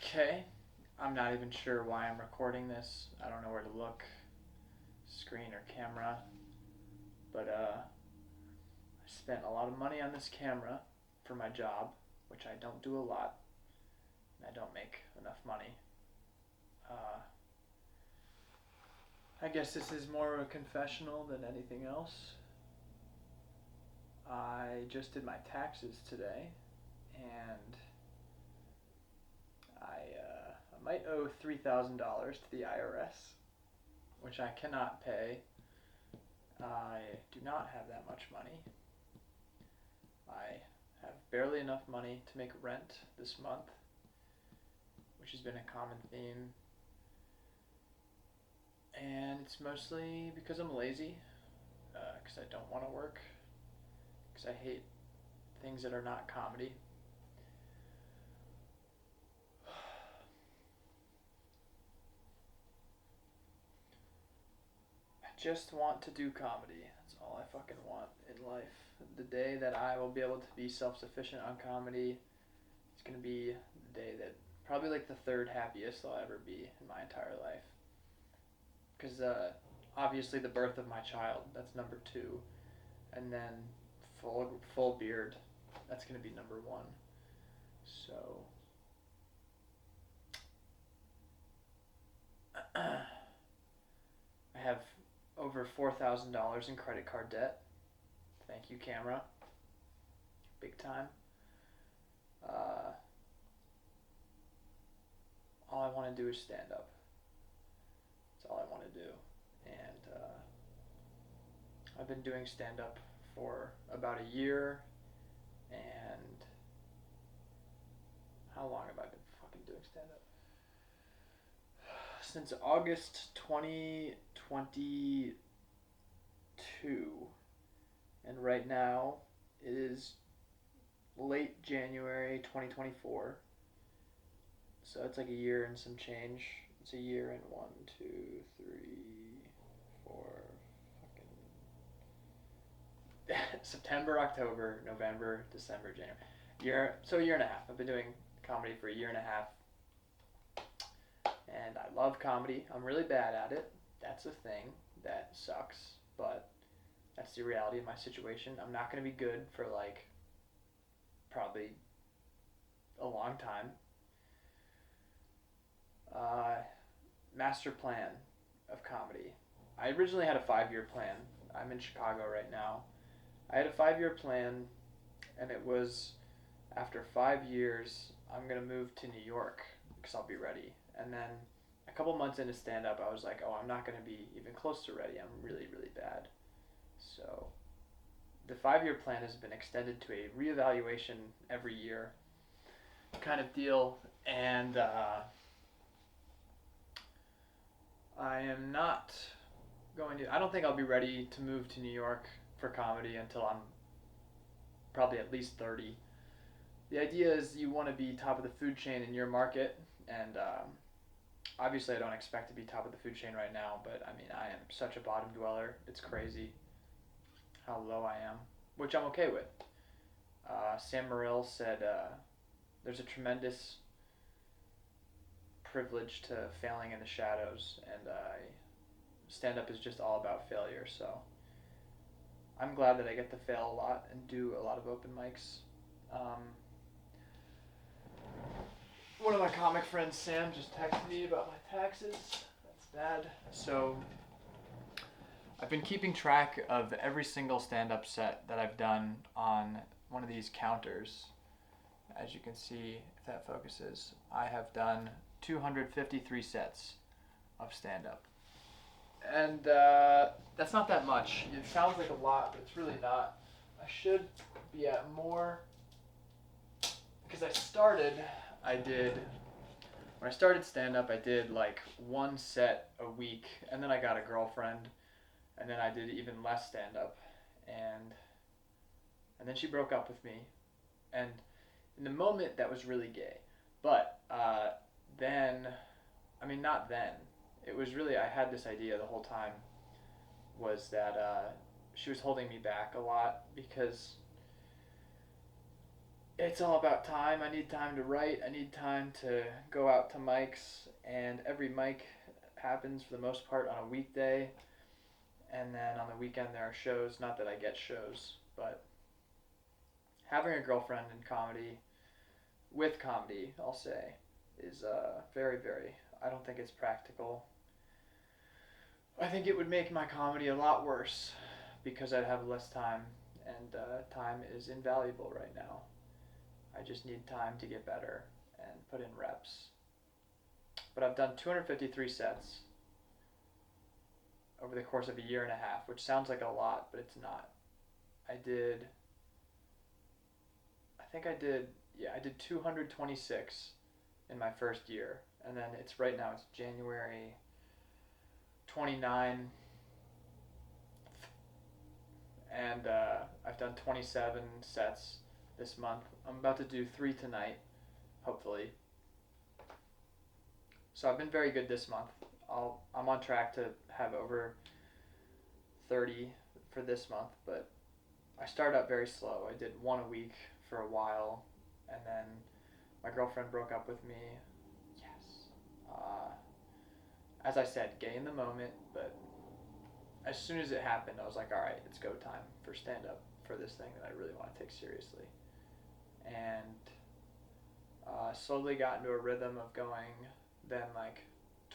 Okay, I'm not even sure why I'm recording this. I don't know where to look, screen or camera, but I spent a lot of money on this camera for my job, which I don't do a lot, and I don't make enough money. Uh, I guess this is more of a confessional than anything else. I just did my taxes today, and I might owe $3,000 to the IRS, which I cannot pay. I do not have that much money. I have barely enough money to make rent this month, which has been a common theme. And it's mostly because I'm lazy, because I don't want to work, because I hate things that are not comedy. I just want to do comedy. That's all I fucking want in life. The day that I will be able to be self-sufficient on comedy, it's gonna be the day that probably like the third happiest I'll ever be in my entire life. Because obviously the birth of my child, that's number two, and then full beard, that's gonna be number one. So I have over $4,000 in credit card debt. Thank you, camera. Big time. Uh, all I want to do is stand up. That's all I want to do. And I've been doing stand up for about a year. And how long have I been fucking doing stand up? Since August 2022. And right now it is late January 2024. So it's like a year and some change. It's a year and 1, 2, 3, 4, fucking September, October, November, December, January. So a year and a half. I've been doing comedy for a year and a half. And I love comedy. I'm really bad at it. That's a thing that sucks, but that's the reality of my situation. I'm not going to be good for like probably a long time. Master plan of comedy. I originally had a 5-year plan. I'm in Chicago right now. I had a 5-year plan, and it was after 5 years, I'm going to move to New York because I'll be ready. And then a couple months into stand up, I was like, oh, I'm not going to be even close to ready. I'm really, really bad. So the 5-year plan has been extended to a reevaluation every year kind of deal. And I am not I don't think I'll be ready to move to New York for comedy until I'm probably at least 30. The idea is you want to be top of the food chain in your market, and obviously I don't expect to be top of the food chain right now, but I mean, I am such a bottom dweller. It's crazy how low I am, which I'm okay with. Sam Morril said there's a tremendous privilege to failing in the shadows, and stand up is just all about failure. So I'm glad that I get to fail a lot and do a lot of open mics. One of my comic friends, Sam, just texted me about my taxes. That's bad. So I've been keeping track of every single stand-up set that I've done on one of these counters. As you can see, if that focuses, I have done 253 sets of stand-up. And that's not that much. It sounds like a lot, but it's really not. I should be at more, because when I started stand-up, I did like one set a week, and then I got a girlfriend, and then I did even less stand-up, and then she broke up with me, and in the moment that was really gay, but then, I mean, not then. It was really, I had this idea the whole time, was that she was holding me back a lot because It's all about time. I need time to write. I need time to go out to mics, and every mic happens for the most part on a weekday, and then on the weekend there are shows. Not that I get shows, but having a girlfriend in comedy, with comedy, I'll say, is very, very. I don't think it's practical. I think it would make my comedy a lot worse because I'd have less time, and time is invaluable right now. I just need time to get better and put in reps. But I've done 253 sets over the course of a year and a half, which sounds like a lot, but it's not. I did, I think I did, yeah, I did 226 in my first year. And then it's right now, it's January 29, and I've done 27 sets this month. I'm about to do 3 tonight, hopefully. So I've been very good this month. I'm on track to have over 30 for this month, but I started out very slow. I did one a week for a while, and then my girlfriend broke up with me. Yes. As I said, gay in the moment, but as soon as it happened, I was like, all right, it's go time for stand up for this thing that I really want to take seriously. And slowly got into a rhythm of going then like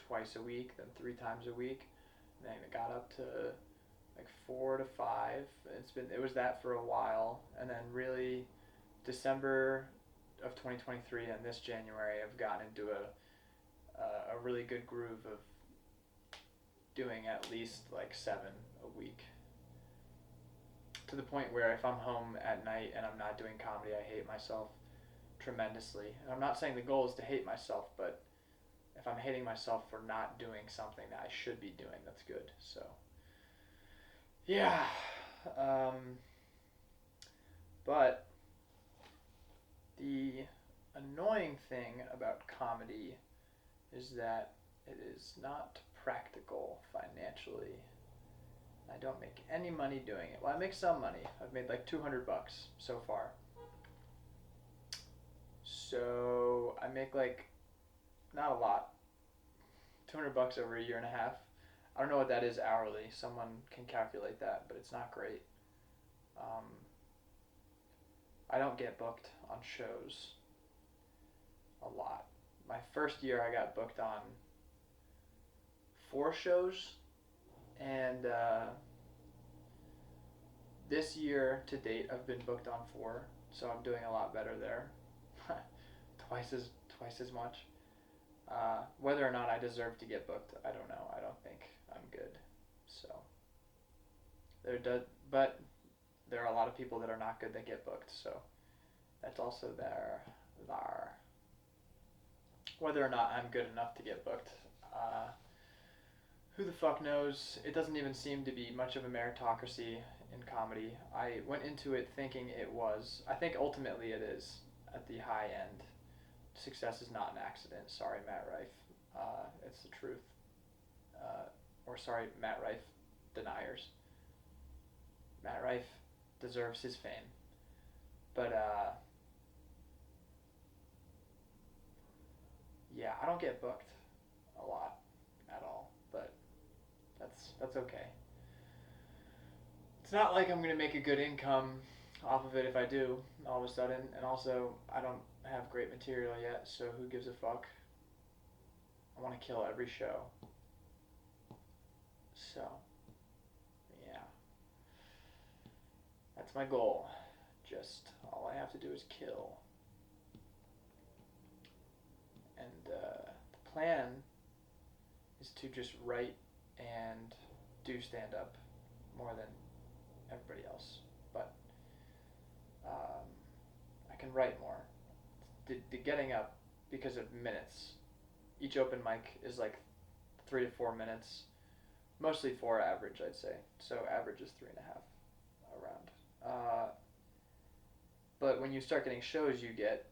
twice a week, then 3 times a week. And then it got up to like 4 to 5. It was that for a while, and then really December of 2023 and this January I've gotten into a really good groove of doing at least like 7 a week. To the point where if I'm home at night and I'm not doing comedy, I hate myself tremendously. And I'm not saying the goal is to hate myself, but if I'm hating myself for not doing something that I should be doing, that's good. So, yeah. But the annoying thing about comedy is that it is not practical financially. I don't make any money doing it. Well, I make some money. I've made like $200 so far. So I make like not a lot. $200 over a year and a half. I don't know what that is hourly. Someone can calculate that, but it's not great. I don't get booked on shows a lot. My first year I got booked on 4 shows, and this year to date I've been booked on 4, so I'm doing a lot better there. twice as much. Whether or not I deserve to get booked, I don't know. I don't think I'm good. So but there are a lot of people that are not good that get booked, so that's also there. Whether or not I'm good enough to get booked, who the fuck knows? It doesn't even seem to be much of a meritocracy in comedy. I went into it thinking it was. I think ultimately it is at the high end. Success is not an accident. Sorry, Matt Rife. It's the truth. Or sorry, Matt Rife deniers. Matt Rife deserves his fame. But, yeah, I don't get booked a lot at all. But that's okay. It's not like I'm going to make a good income off of it if I do, all of a sudden. And also, I don't have great material yet, so who gives a fuck? I want to kill every show. So, yeah. That's my goal. Just, all I have to do is kill. And the plan is to just write and do stand-up more than everybody else. But I can write more. The getting up, because of minutes. Each open mic is like 3 to 4 minutes. Mostly 4 average, I'd say. So average is 3.5 around. But when you start getting shows, you get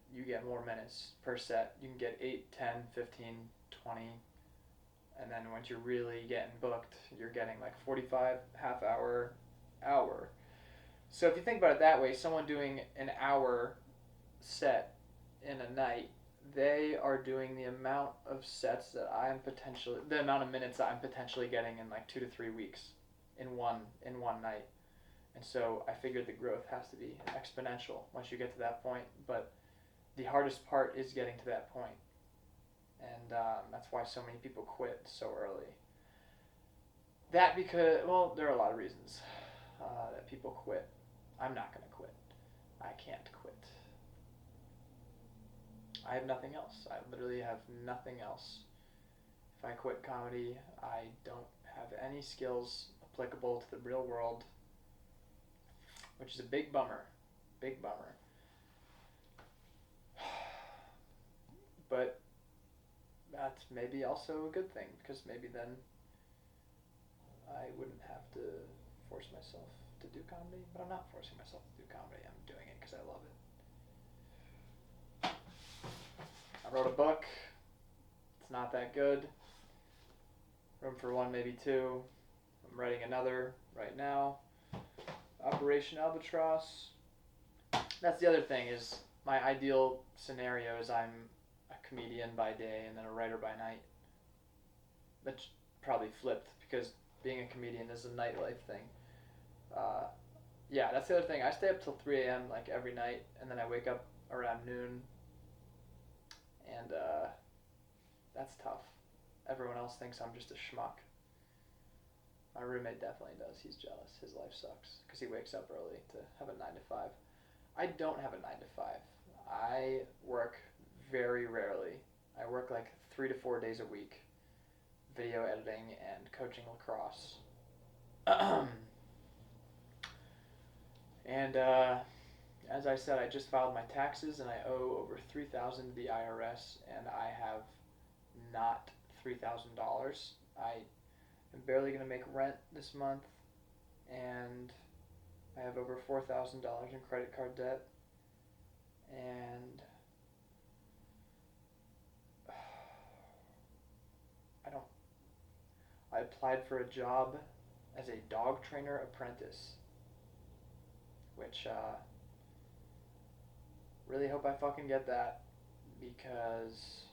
more minutes per set. You can get 8, 10, 15, 20. And then once you're really getting booked, you're getting like 45, half hour. So if you think about it that way, someone doing an hour set in a night, they are doing the amount of sets that the amount of minutes that I'm potentially getting in like 2 to 3 weeks in one night. And so I figured the growth has to be exponential once you get to that point. But the hardest part is getting to that point, and that's why so many people quit so early. That because, well, there are a lot of reasons that people quit. I'm not gonna quit. I can't quit. I have nothing else. I literally have nothing else. If I quit comedy, I don't have any skills applicable to the real world, which is a big bummer. Big bummer. But that's maybe also a good thing, because maybe then I wouldn't have to force myself to do comedy. But I'm not forcing myself to do comedy. I'm doing it because I love it. I wrote a book. It's not that good. Room for one, maybe two. I'm writing another right now. Operation Albatross. That's the other thing, is my ideal scenario is I'm a comedian by day and then a writer by night. That's probably flipped, because being a comedian is a nightlife thing. Yeah, that's the other thing. I stay up till 3 a.m. like every night, and then I wake up around noon, and that's tough. Everyone else thinks I'm just a schmuck. My roommate definitely does. He's jealous. His life sucks because he wakes up early to have a 9 to 5. I don't have a 9 to 5. I work very rarely. I work like 3 to 4 days a week, video editing and coaching lacrosse. And as I said, I just filed my taxes and I owe over $3,000 to the IRS, and I have not $3,000. I am barely going to make rent this month, and I have over $4,000 in credit card debt, and I applied for a job as a dog trainer apprentice, which really hope I fucking get that, because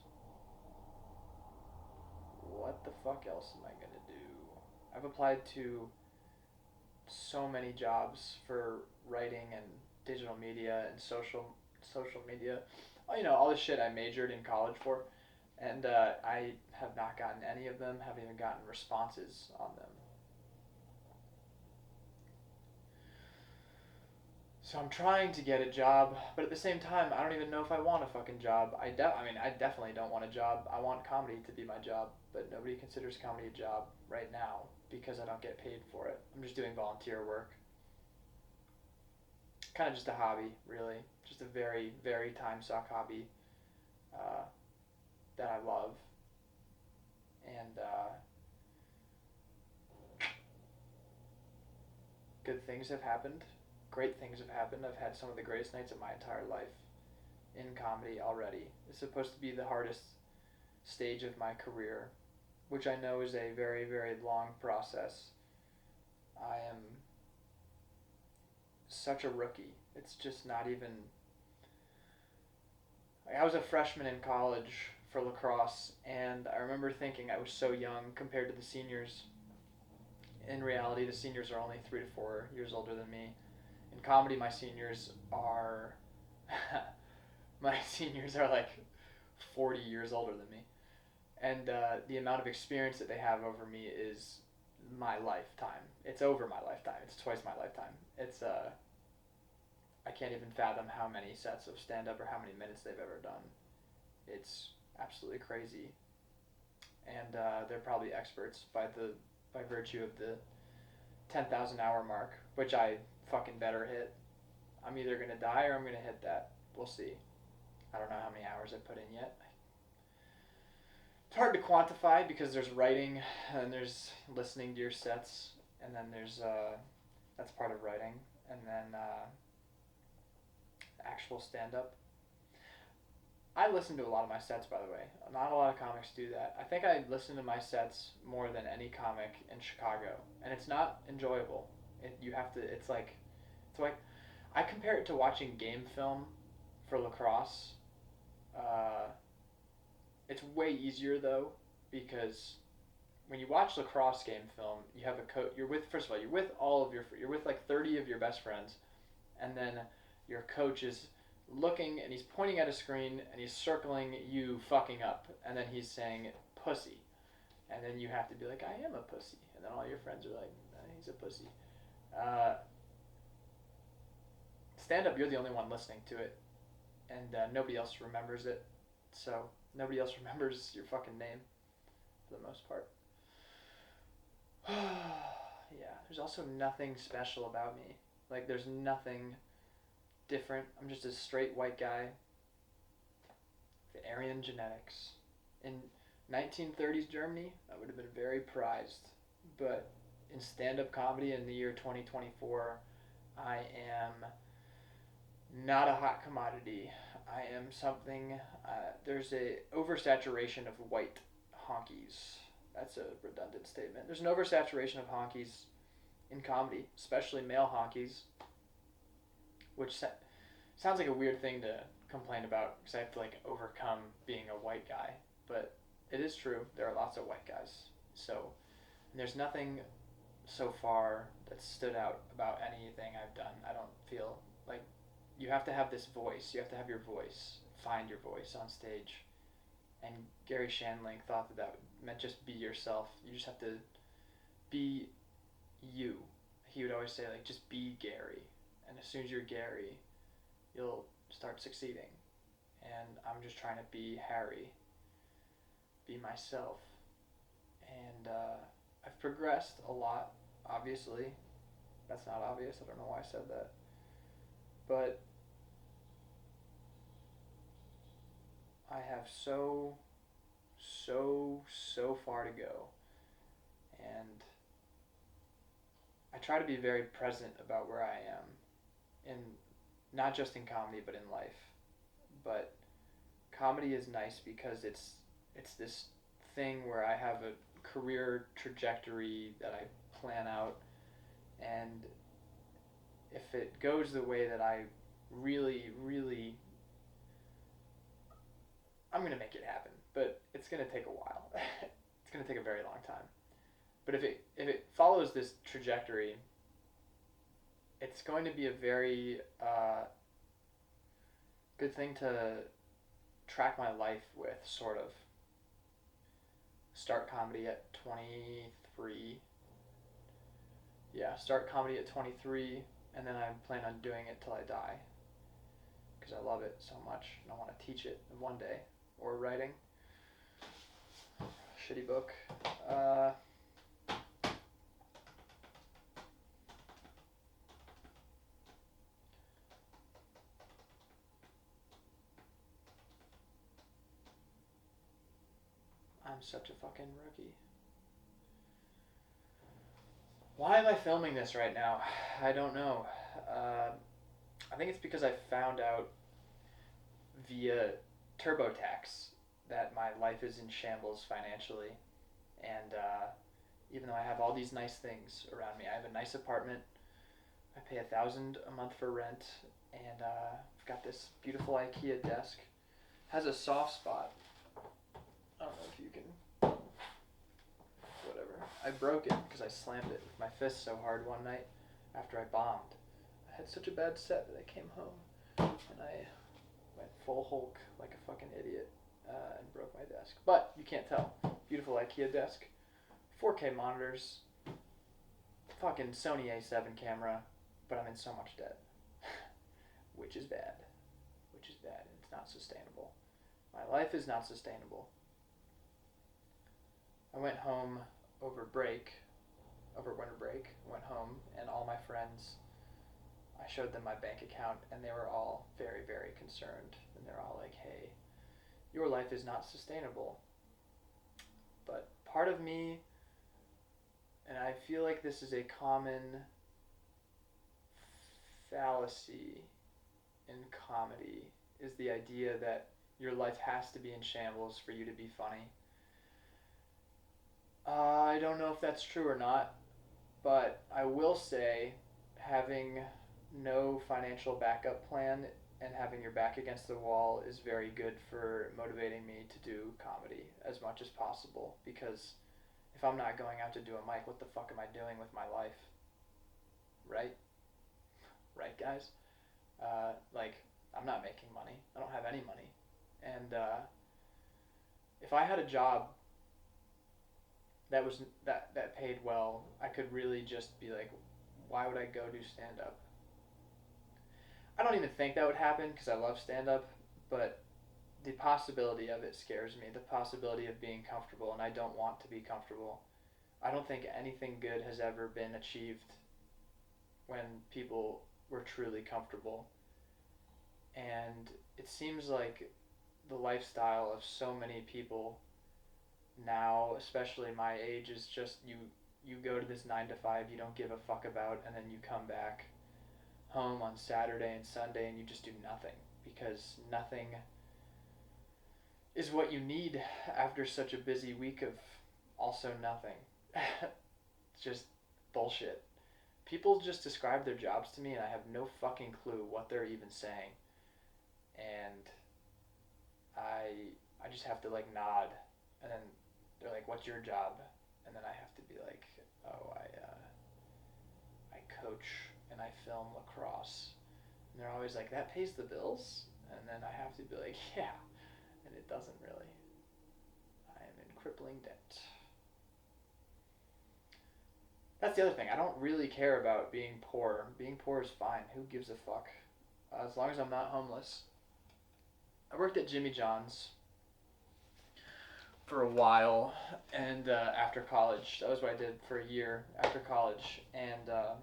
what the fuck else am I gonna do? I've applied to so many jobs for writing and digital media and social media, all the shit I majored in college for, and I have not gotten any of them. Haven't even gotten responses on them. So I'm trying to get a job, but at the same time, I don't even know if I want a fucking job. I definitely don't want a job. I want comedy to be my job, but nobody considers comedy a job right now because I don't get paid for it. I'm just doing volunteer work. Kind of just a hobby, really. Just a very, very time suck hobby that I love. And good things have happened. Great things have happened. I've had some of the greatest nights of my entire life in comedy already. It's supposed to be the hardest stage of my career, which I know is a very, very long process. I am such a rookie. It's just not even... I was a freshman in college for lacrosse, and I remember thinking I was so young compared to the seniors. In reality, the seniors are only 3 to 4 years older than me. In comedy, my seniors are like 40 years older than me, and the amount of experience that they have over me is my lifetime. It's over my lifetime. It's twice my lifetime. It's I can't even fathom how many sets of stand-up or how many minutes they've ever done. It's absolutely crazy, and they're probably experts by virtue of the 10,000 hour mark, which I fucking better hit. I'm either gonna die or I'm gonna hit that. We'll see. I don't know how many hours I put in yet. It's hard to quantify because there's writing and there's listening to your sets, and then there's that's part of writing, and then actual stand-up. I listen to a lot of my sets, by the way. Not a lot of comics do that. I think I listen to my sets more than any comic in Chicago, and it's not enjoyable. It's like I compare it to watching game film for lacrosse. Uh, it's way easier though because when you watch lacrosse game film, you have a coach. You're with first of all, you're with like 30 of your best friends, and then your coach is looking and he's pointing at a screen and he's circling you fucking up, and then he's saying pussy, and then you have to be like, I am a pussy, and then all your friends are like, he's a pussy. Uh, Stand up, you're the only one listening to it, and nobody else remembers it, so nobody else remembers your fucking name for the most part. Yeah, there's also nothing special about me. Like, there's nothing different. I'm just a straight white guy. The Aryan genetics. In 1930s Germany, I would have been very prized. But in stand-up comedy in the year 2024, I am not a hot commodity. I am something. There's a oversaturation of white honkies. That's a redundant statement. There's an oversaturation of honkies in comedy, especially male honkies, which sounds like a weird thing to complain about because I have to like overcome being a white guy, but it is true. There are lots of white guys. So, and there's nothing so far that stood out about anything I've done. I don't feel like you have to have this voice. You have to have your voice. Find your voice on stage. And Gary Shandling thought that meant just be yourself. You just have to be you. He would always say, like, just be Gary. And as soon as you're Gary, you'll start succeeding. And I'm just trying to be Harry. Be myself. And I've progressed a lot, obviously. That's not obvious. I don't know why I said that. But I have so far to go. And I try to be very present about where I am. In not just in comedy, but in life. But comedy is nice because it's this thing where I have a career trajectory that I plan out, and if it goes the way that I really I'm gonna make it happen, but it's gonna take a while. It's gonna take a very long time. But if it follows this trajectory, it's going to be a very good thing to track my life with, sort of. Start comedy at 23. Yeah, start comedy at 23, and then I plan on doing it till I die. Because I love it so much, and I want to teach it one day. Or writing. Shitty book. I'm such a fucking rookie. Why am I filming this right now? I don't know. I think it's because I found out via TurboTax that my life is in shambles financially. And even though I have all these nice things around me, I have a nice apartment. I pay $1,000 a month for rent, and I've got this beautiful IKEA desk. Has a soft spot. I don't know if you can. Whatever. I broke it because I slammed it with my fist so hard one night after I bombed. I had such a bad set that I came home and I went full Hulk like a fucking idiot and broke my desk. But you can't tell. Beautiful IKEA desk. 4K monitors. Fucking Sony A7 camera. But I'm in so much debt. Which is bad. Which is bad. It's not sustainable. My life is not sustainable. I went home over winter break, went home, and all my friends, I showed them my bank account, and they were all very, very concerned. And they're all like, hey, your life is not sustainable. But part of me, and I feel like this is a common fallacy in comedy, is the idea that your life has to be in shambles for you to be funny. I don't know if that's true or not, but I will say having no financial backup plan and having your back against the wall is very good for motivating me to do comedy as much as possible, because if I'm not going out to do a mic, what the fuck am I doing with my life? Right? Right, guys? Like, I'm not making money. I don't have any money. And if I had a job that paid well, I could really just be like, why would I go do stand up? I don't even think that would happen because I love stand up, but the possibility of it scares me. The possibility of being comfortable, and I don't want to be comfortable. I don't think anything good has ever been achieved when people were truly comfortable. And it seems like the lifestyle of so many people now, especially my age, is just you go to this 9 to 5 you don't give a fuck about, and then you come back home on Saturday and Sunday and you just do nothing, because nothing is what you need after such a busy week of also nothing. It's just bullshit. People just describe their jobs to me and I have no fucking clue what they're even saying. And I just have to like nod, and then they're like, "What's your job?" And then I have to be like, "Oh, I coach and I film lacrosse." And they're always like, "That pays the bills?" And then I have to be like, "Yeah," and it doesn't really. I am in crippling debt. That's the other thing. I don't really care about being poor. Being poor is fine. Who gives a fuck? As long as I'm not homeless. I worked at Jimmy John's for a while, and after college, that was what I did for a year after college, and I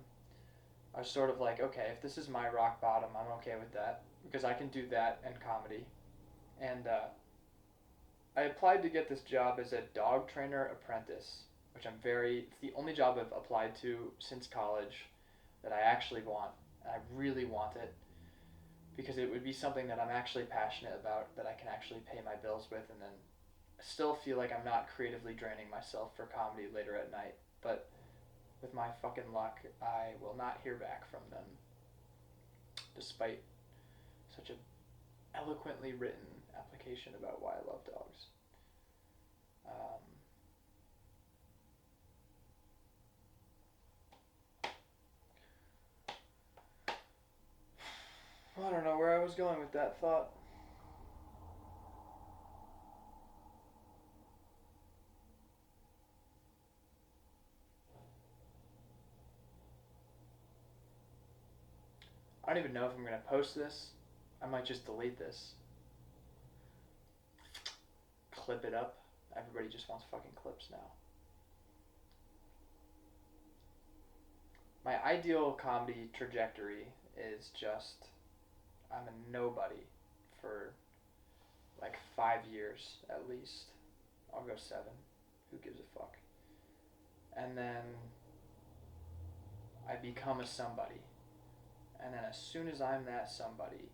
was sort of like, okay, if this is my rock bottom, I'm okay with that, because I can do that and comedy, and I applied to get this job as a dog trainer apprentice, which it's the only job I've applied to since college that I actually want, and I really want it, because it would be something that I'm actually passionate about, that I can actually pay my bills with, and then still feel like I'm not creatively draining myself for comedy later at night. But with my fucking luck, I will not hear back from them, despite such a eloquently written application about why I love dogs. I don't know where I was going with that thought. I don't even know if I'm going to post this. I might just delete this. Clip it up. Everybody just wants fucking clips now. My ideal comedy trajectory is just I'm a nobody for like 5 years at least. I'll go 7. Who gives a fuck? And then I become a somebody. And then as soon as I'm that somebody,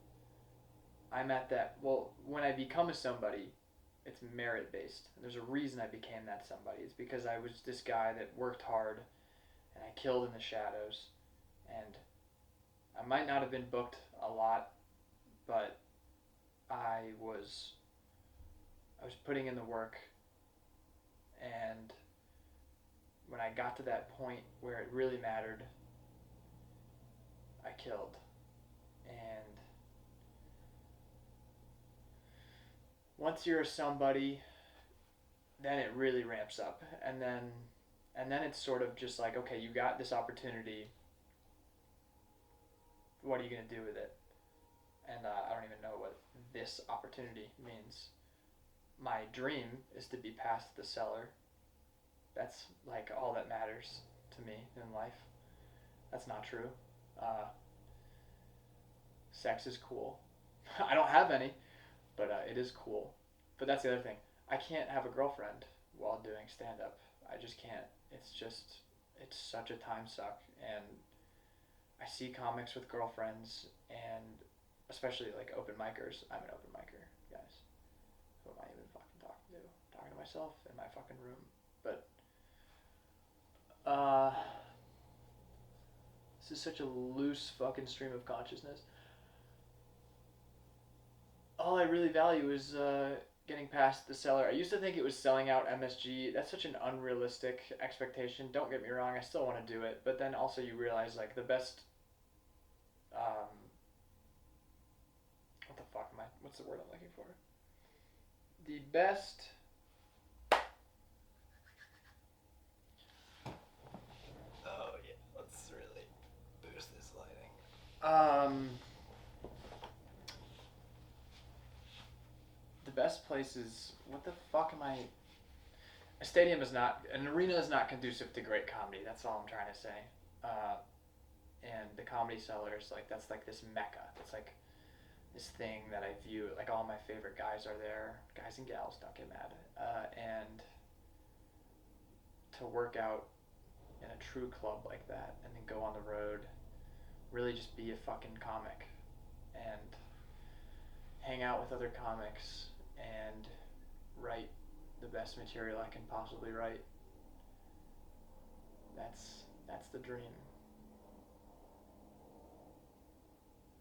I'm at that. Well, when I become a somebody, it's merit based. There's a reason I became that somebody. It's because I was this guy that worked hard and I killed in the shadows. And I might not have been booked a lot, but I was putting in the work, and when I got to that point where it really mattered, I killed. And once you're somebody, then it really ramps up, and then it's sort of just like, okay, you got this opportunity. What are you gonna do with it? And I don't even know what this opportunity means. My dream is to be past the cellar. That's like all that matters to me in life. That's not true. Sex is cool. I don't have any, but it is cool. But that's the other thing. I can't have a girlfriend while doing stand up. I just can't. It's such a time suck. And I see comics with girlfriends, and especially like open micers. I'm an open micer, guys. Who am I even fucking talking to? Talking to myself in my fucking room. But this is such a loose fucking stream of consciousness. I really value is getting past the cellar. I used to think it was selling out MSG. That's such an unrealistic expectation. Don't get me wrong, I still want to do it, but then also you realize like the best. Um, what the fuck am I? What's the word I'm looking for? The best. Oh yeah, let's really boost this lighting. The best place is what the fuck am I? A stadium is not, an arena is not conducive to great comedy. That's all I'm trying to say. Uh, and the Comedy Cellar is like, that's like this mecca. It's like this thing that I view. Like all my favorite guys are there, guys and gals. Don't get mad. And to work out in a true club like that, and then go on the road, really just be a fucking comic, and hang out with other comics, and write the best material I can possibly write. That's the dream.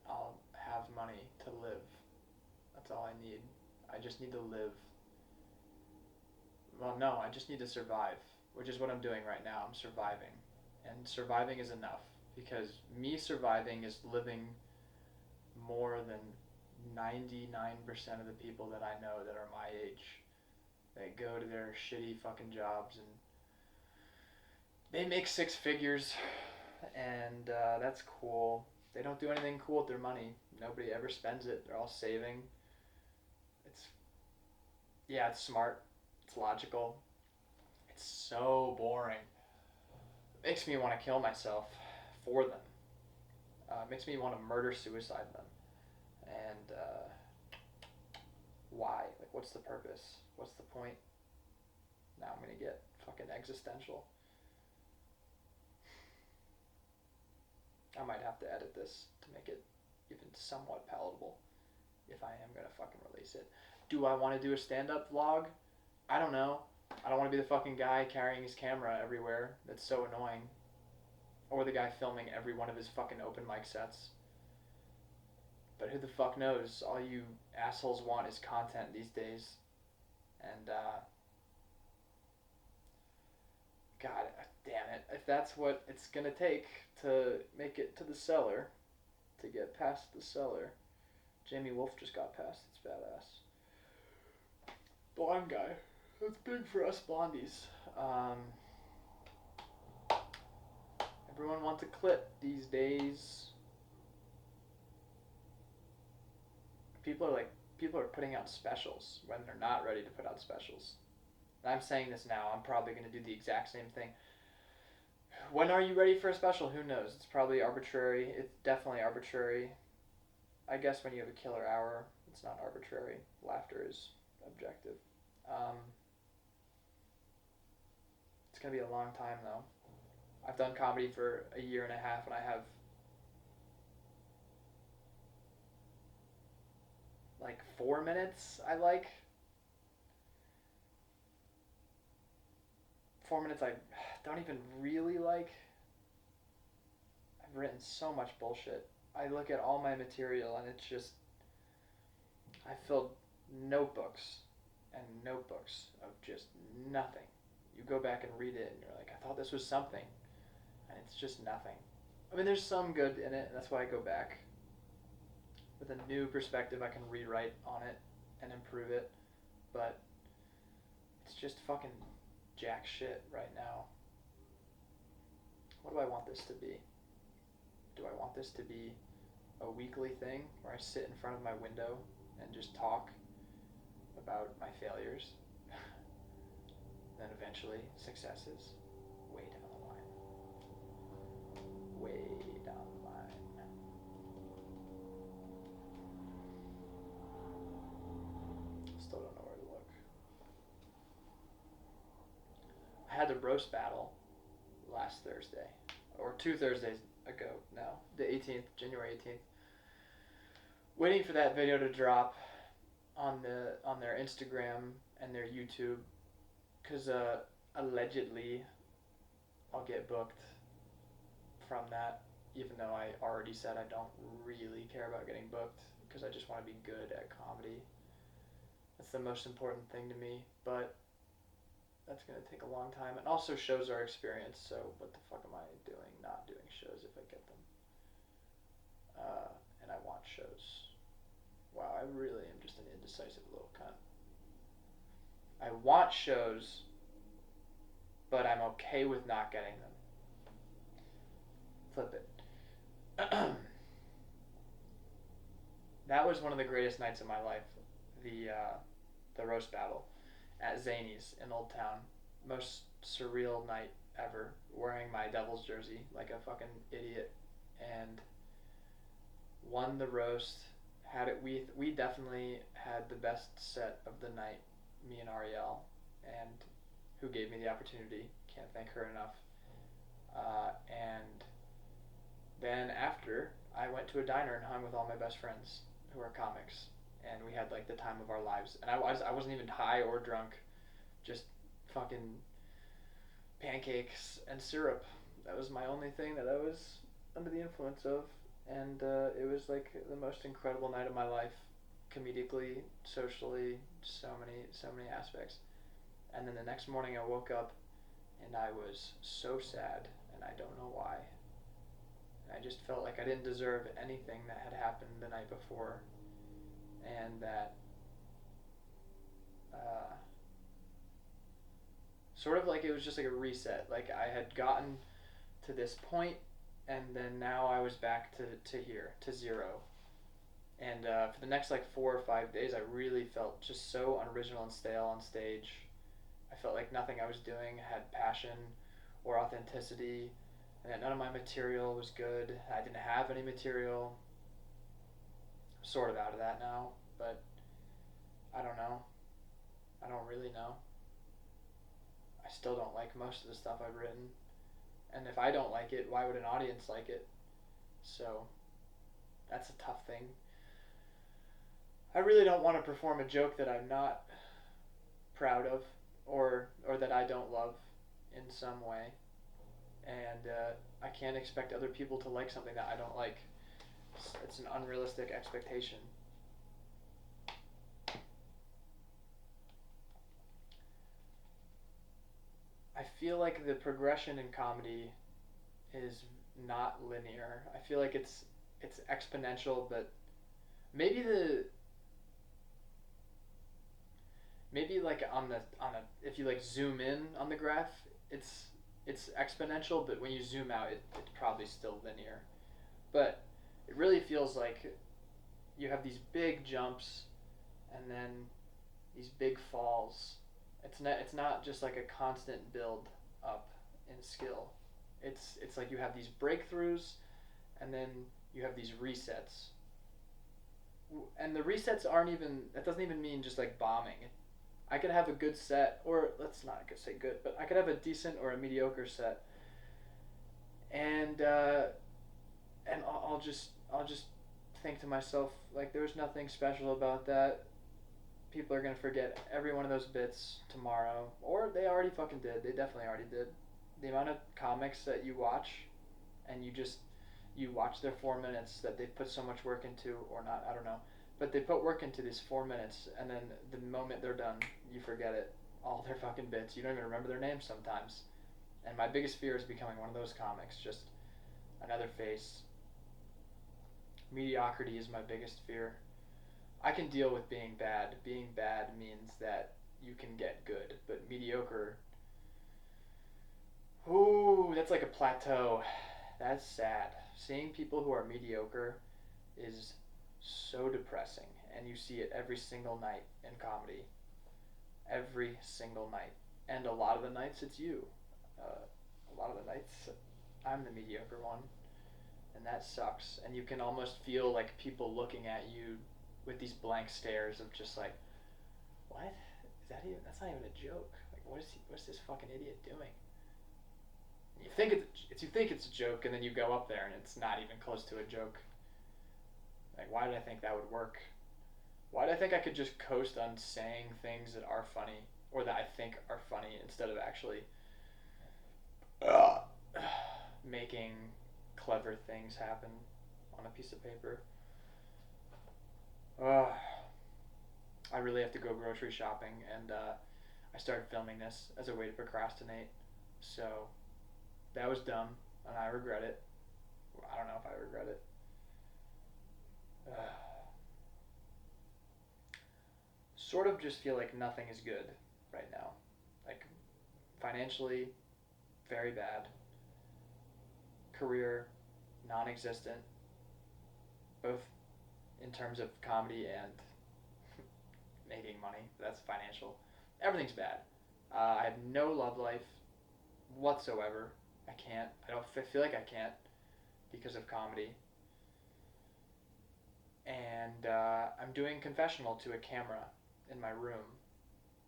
I'll have money to live. That's all I need. I just need to live. Well, no, I just need to survive, which is what I'm doing right now. I'm surviving. And surviving is enough, because me surviving is living more than 99% of the people that I know that are my age. They go to their shitty fucking jobs and they make six figures, and that's cool. They don't do anything cool with their money. Nobody ever spends it. They're all saving. It's, yeah, it's smart. It's logical. It's so boring. It makes me want to kill myself for them. It makes me want to murder suicide them. And why? Like, what's the purpose? What's the point? Now I'm gonna get fucking existential. I might have to edit this to make it even somewhat palatable if I am gonna fucking release it. Do I want to do a stand-up vlog? I don't know. I don't want to be the fucking guy carrying his camera everywhere. That's so annoying. Or the guy filming every one of his fucking open mic sets. But who the fuck knows? All you assholes want is content these days. And, God damn it. If that's what it's gonna take to make it to the cellar, to get past the cellar. Jamie Wolf just got past. It's badass. Blonde guy. That's big for us blondies. Everyone wants a clip these days. People are putting out specials when they're not ready to put out specials. And I'm saying this now. I'm probably going to do the exact same thing. When are you ready for a special? Who knows? It's probably arbitrary. It's definitely arbitrary. I guess when you have a killer hour, it's not arbitrary. Laughter is objective. It's going to be a long time, though. I've done comedy for a year and a half, and I have like 4 minutes I like. 4 minutes I don't even really like. I've written so much bullshit. I look at all my material and it's just, I filled notebooks and notebooks of just nothing. You go back and read it and you're like, I thought this was something, and it's just nothing. I mean, there's some good in it, and that's why I go back. With a new perspective, I can rewrite on it and improve it, but it's just fucking jack shit right now. What do I want this to be? Do I want this to be a weekly thing where I sit in front of my window and just talk about my failures? Then eventually successes way down the line. Way down the line. Still don't know where to look. I had the roast battle last Thursday, or 2 Thursdays ago now, the 18th, January 18th. Waiting for that video to drop on their Instagram and their YouTube, because allegedly I'll get booked from that, even though I already said I don't really care about getting booked. because I just want to be good at comedy. That's the most important thing to me, but that's going to take a long time. And also, shows are experience, so what the fuck am I doing not doing shows if I get them? And I want shows. Wow, I really am just an indecisive little cunt. I want shows, but I'm okay with not getting them. Flip it. That was one of the greatest nights of my life. The roast battle at Zany's in Old Town. Most surreal night ever. Wearing my Devils jersey like a fucking idiot, and won the roast. Had it. We definitely had the best set of the night. Me and Ariel, and who gave me the opportunity. Can't thank her enough. And then after, I went to a diner and hung with all my best friends who are comics, and we had like the time of our lives. And I wasn't even high or drunk, just fucking pancakes and syrup. That was my only thing that I was under the influence of, and it was like the most incredible night of my life, comedically, socially, so many aspects. And then the next morning I woke up and I was so sad, and I don't know why. I just felt like I didn't deserve anything that had happened the night before, and that sort of like it was just like a reset. Like I had gotten to this point, and then now I was back to here, to zero. And for the next like 4 or 5 days, I really felt just so unoriginal and stale on stage. I felt like nothing I was doing had passion or authenticity, and that none of my material was good. I didn't have any material. I'm sort of out of that now, but I don't know. I don't really know. I still don't like most of the stuff I've written. And if I don't like it, why would an audience like it? So that's a tough thing. I really don't want to perform a joke that I'm not proud of, or that I don't love in some way. And I can't expect other people to like something that I don't like. It's an unrealistic expectation. I feel like the progression in comedy is not linear. I feel like it's exponential, but maybe like on the if you like zoom in on the graph, it's exponential, but when you zoom out, it's probably still linear. But it really feels like you have these big jumps and then these big falls. It's not just like a constant build up in skill. It's like you have these breakthroughs, and then you have these resets. And the resets aren't even, that doesn't even mean just like bombing. I could have a good set, or let's not say good, but I could have a decent or a mediocre set, and I'll just think to myself, like, there's nothing special about that. People are gonna forget every one of those bits tomorrow, or they already fucking did. They definitely already did. The amount of comics that you watch, and you watch their 4 minutes that they put so much work into, or not, I don't know, but they put work into these 4 minutes, and then the moment they're done, you forget it. All their fucking bits. You don't even remember their names sometimes. And my biggest fear is becoming one of those comics, just another face. Mediocrity is my biggest fear. I can deal with being bad. Being bad means that you can get good, but mediocre, ooh, that's like a plateau. That's sad. Seeing people who are mediocre is so depressing, and you see it every single night in comedy. Every single night. And a lot of the nights it's you. A lot of the nights I'm the mediocre one, and that sucks. And you can almost feel like people looking at you with these blank stares of just like, what? Is that even? That's not even a joke. Like, what's this fucking idiot doing? You think it's a joke, and then you go up there and it's not even close to a joke. Like, why did I think that would work? Why did I think I could just coast on saying things that are funny, or that I think are funny, instead of actually making clever things happen on a piece of paper? Uh, I really have to go grocery shopping, and I started filming this as a way to procrastinate. So that was dumb, and I regret it. I don't know if I regret it. Sort of just feel like nothing is good right now. Like financially, very bad. Career, non existent, both in terms of comedy and making money. That's financial. Everything's bad. I have no love life whatsoever. I can't. I don't feel like I can't because of comedy. And I'm doing confessional to a camera in my room.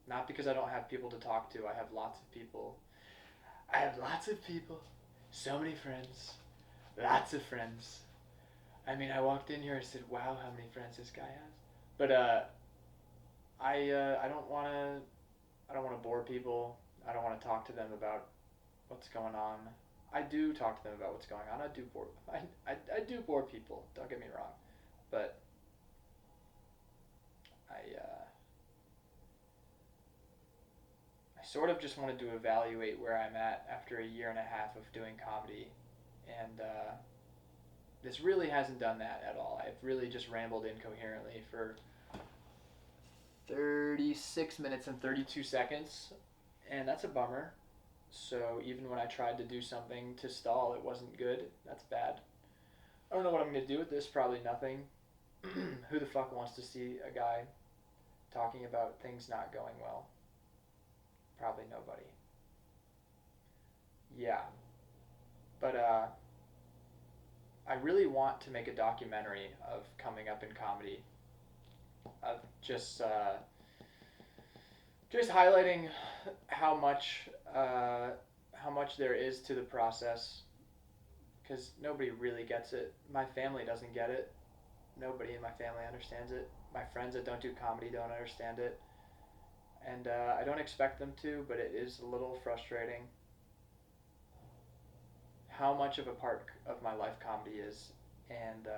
Not because I don't have people to talk to. I have lots of people. I have lots of people. So many friends. Lots of friends. I mean, I walked in here and said, "Wow, how many friends this guy has." But I don't want to. I don't want to bore people. I don't want to talk to them about what's going on. I do talk to them about what's going on. I do bore. I do bore people. Don't get me wrong, but I sort of just wanted to evaluate where I'm at after a year and a half of doing comedy, and this really hasn't done that at all. I've really just rambled incoherently for 36 minutes and 32 seconds, and that's a bummer. So even when I tried to do something to stall, it wasn't good. That's bad. I don't know what I'm going to do with this. Probably nothing. Who the fuck wants to see a guy talking about things not going well? Probably nobody. Yeah. But I really want to make a documentary of coming up in comedy, of just highlighting how much there is to the process, because nobody really gets it. My family doesn't get it. Nobody in my family understands it. My friends that don't do comedy don't understand it, and I don't expect them to, but it is a little frustrating how much of a part of my life comedy is, and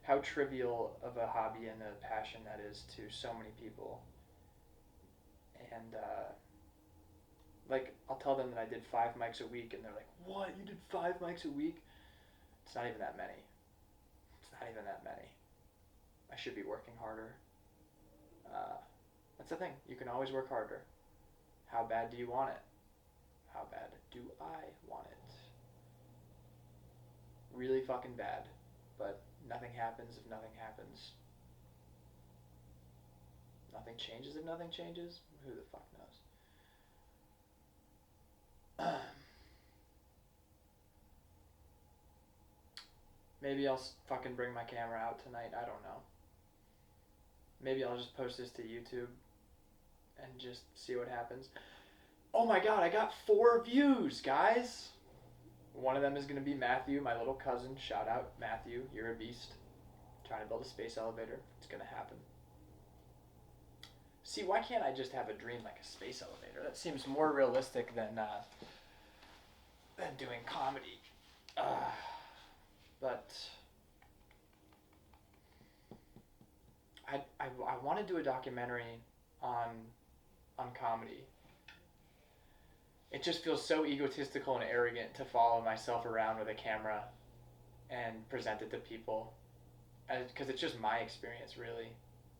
how trivial of a hobby and a passion that is to so many people. And like, I'll tell them that I did 5 mics a week, and they're like, "What? You did 5 mics a week?" It's not even that many. It's not even that many. I should be working harder. That's the thing. You can always work harder. How bad do you want it? How bad do I want it? Really fucking bad. But nothing happens if nothing happens. Nothing changes if nothing changes. Who the fuck knows? Maybe I'll fucking bring my camera out tonight. I don't know. Maybe I'll just post this to YouTube and just see what happens. Oh my god, I got 4 views, guys! One of them is going to be Matthew, my little cousin. Shout out, Matthew. You're a beast. Trying to build a space elevator. It's going to happen. See, why can't I just have a dream like a space elevator? That seems more realistic than doing comedy. But I want to do a documentary on comedy. It just feels so egotistical and arrogant to follow myself around with a camera and present it to people, because it's just my experience, really.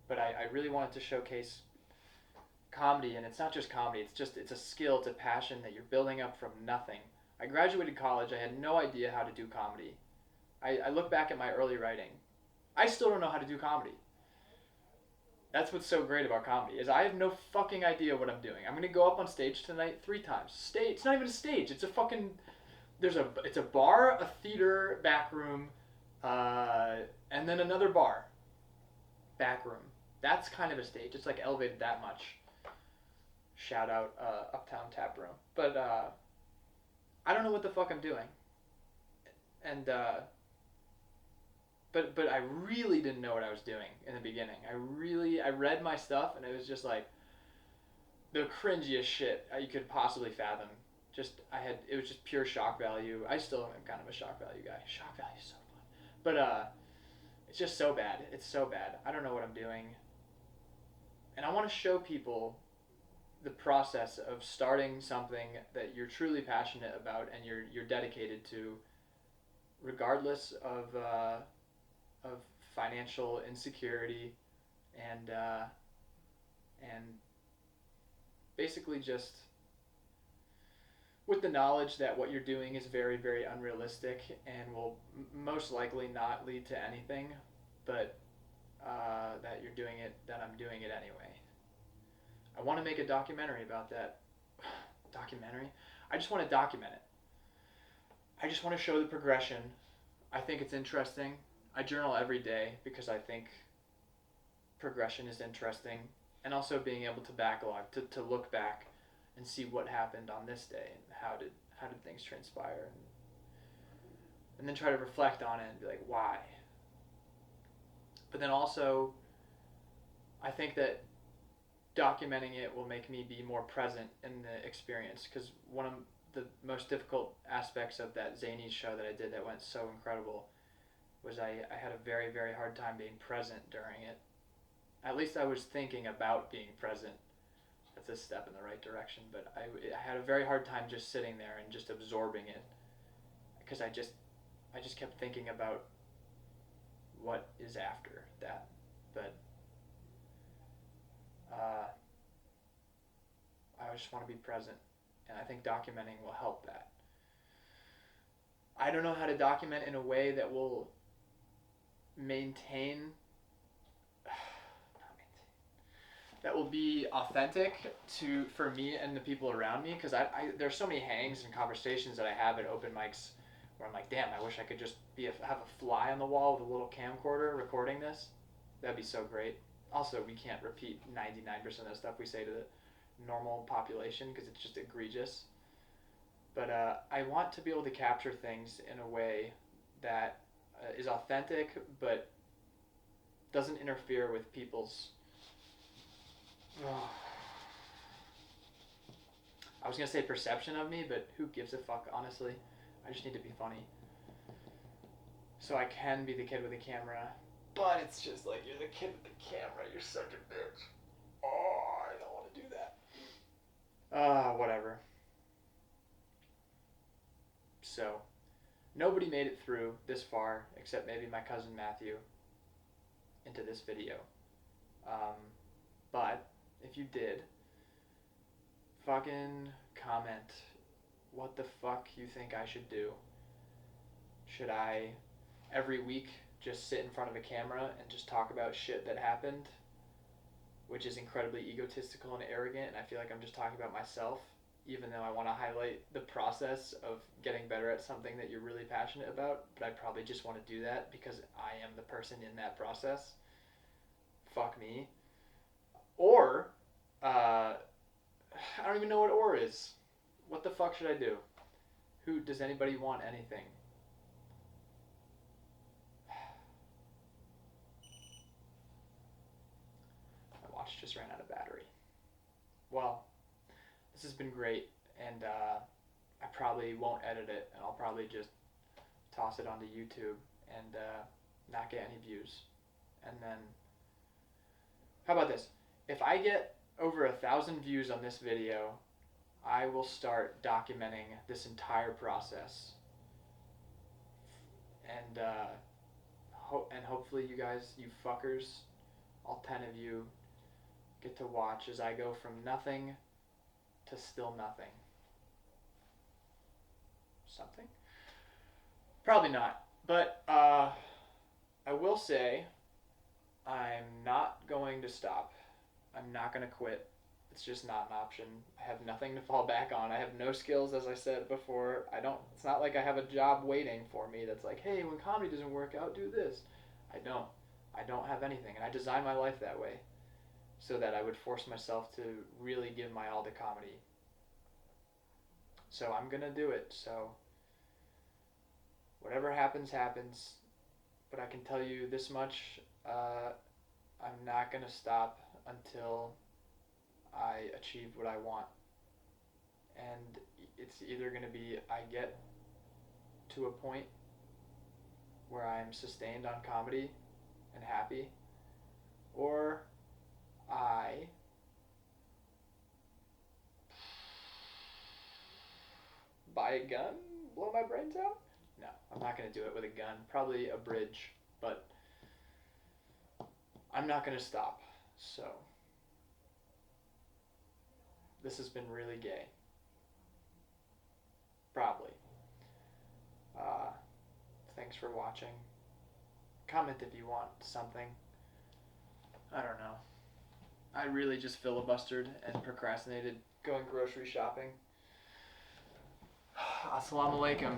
But I really wanted to showcase comedy, and it's not just comedy. It's a skill, it's a passion that you're building up from nothing. I graduated college. I had no idea how to do comedy. I look back at my early writing. I still don't know how to do comedy. That's what's so great about comedy, is I have no fucking idea what I'm doing. I'm gonna go up on stage tonight 3 times. Stage. It's not even a stage. It's a fucking. It's a bar, a theater, back room, and then another bar, back room. That's kind of a stage. It's like elevated that much. Shout out Uptown Tap Room. But I don't know what the fuck I'm doing, and But I really didn't know what I was doing in the beginning. I read my stuff, and it was just like the cringiest shit you could possibly fathom. It was just pure shock value. I still am kind of a shock value guy. Shock value is so fun. But It's just so bad. It's so bad. I don't know what I'm doing. And I want to show people the process of starting something that you're truly passionate about and you're dedicated to, regardless of financial insecurity and basically just with the knowledge that what you're doing is very, very unrealistic and will most likely not lead to anything, but that you're doing it, that I'm doing it anyway. I want to make a documentary about that. Documentary? I just want to document it. I just want to show the progression. I think it's interesting. I journal every day because I think progression is interesting, and also being able to backlog, to look back and see what happened on this day and how did things transpire, and then try to reflect on it and be like, why? But then also, I think that documenting it will make me be more present in the experience, because one of the most difficult aspects of that Zanies show that I did that went so incredible was I had a very, very hard time being present during it. At least I was thinking about being present. That's a step in the right direction, but I had a very hard time just sitting there and just absorbing it, because I just kept thinking about what is after that. But I just want to be present, and I think documenting will help that. I don't know how to document in a way that will that will be authentic for me and the people around me, because I there's so many hangs and conversations that I have at open mics where I'm like, damn, I wish I could just have a fly on the wall with a little camcorder recording this. That'd be so great. Also, we can't repeat 99% of the stuff we say to the normal population because it's just egregious. But I want to be able to capture things in a way that is authentic but doesn't interfere with people's... I was going to say perception of me, but who gives a fuck, honestly? I just need to be funny. So I can be the kid with the camera. But it's just like, you're the kid with the camera, you're such a bitch. Oh, I don't want to do that. Whatever. So, nobody made it through this far, except maybe my cousin Matthew, into this video. But, if you did, fucking comment what the fuck you think I should do. Should I, every week, just sit in front of a camera and just talk about shit that happened, which is incredibly egotistical and arrogant, and I feel like I'm just talking about myself, even though I want to highlight the process of getting better at something that you're really passionate about, but I probably just want to do that because I am the person in that process. Fuck me. Or, I don't even know what or is. What the fuck should I do? Does anybody want anything? My watch just ran out of battery. Well, this has been great, and I probably won't edit it, and I'll probably just toss it onto YouTube and not get any views. And then, how about this? If I get over 1,000 views on this video, I will start documenting this entire process. And hopefully you guys, you fuckers, all 10 of you, get to watch as I go from nothing to still nothing. Something? Probably not. But I will say I'm not going to stop. I'm not going to quit. It's just not an option. I have nothing to fall back on. I have no skills, as I said before. It's not like I have a job waiting for me that's like, hey, when comedy doesn't work out, do this. I don't have anything. And I designed my life that way so that I would force myself to really give my all to comedy. So I'm going to do it. So whatever happens, happens. But I can tell you this much, I'm not going to stop until I achieve what I want. And it's either going to be I get to a point where I'm sustained on comedy and happy, or I buy a gun, blow my brains out? No, I'm not going to do it with a gun. Probably a bridge, but I'm not going to stop. So, this has been really gay. Probably. Thanks for watching. Comment if you want something. I don't know. I really just filibustered and procrastinated going grocery shopping. Assalamu alaikum.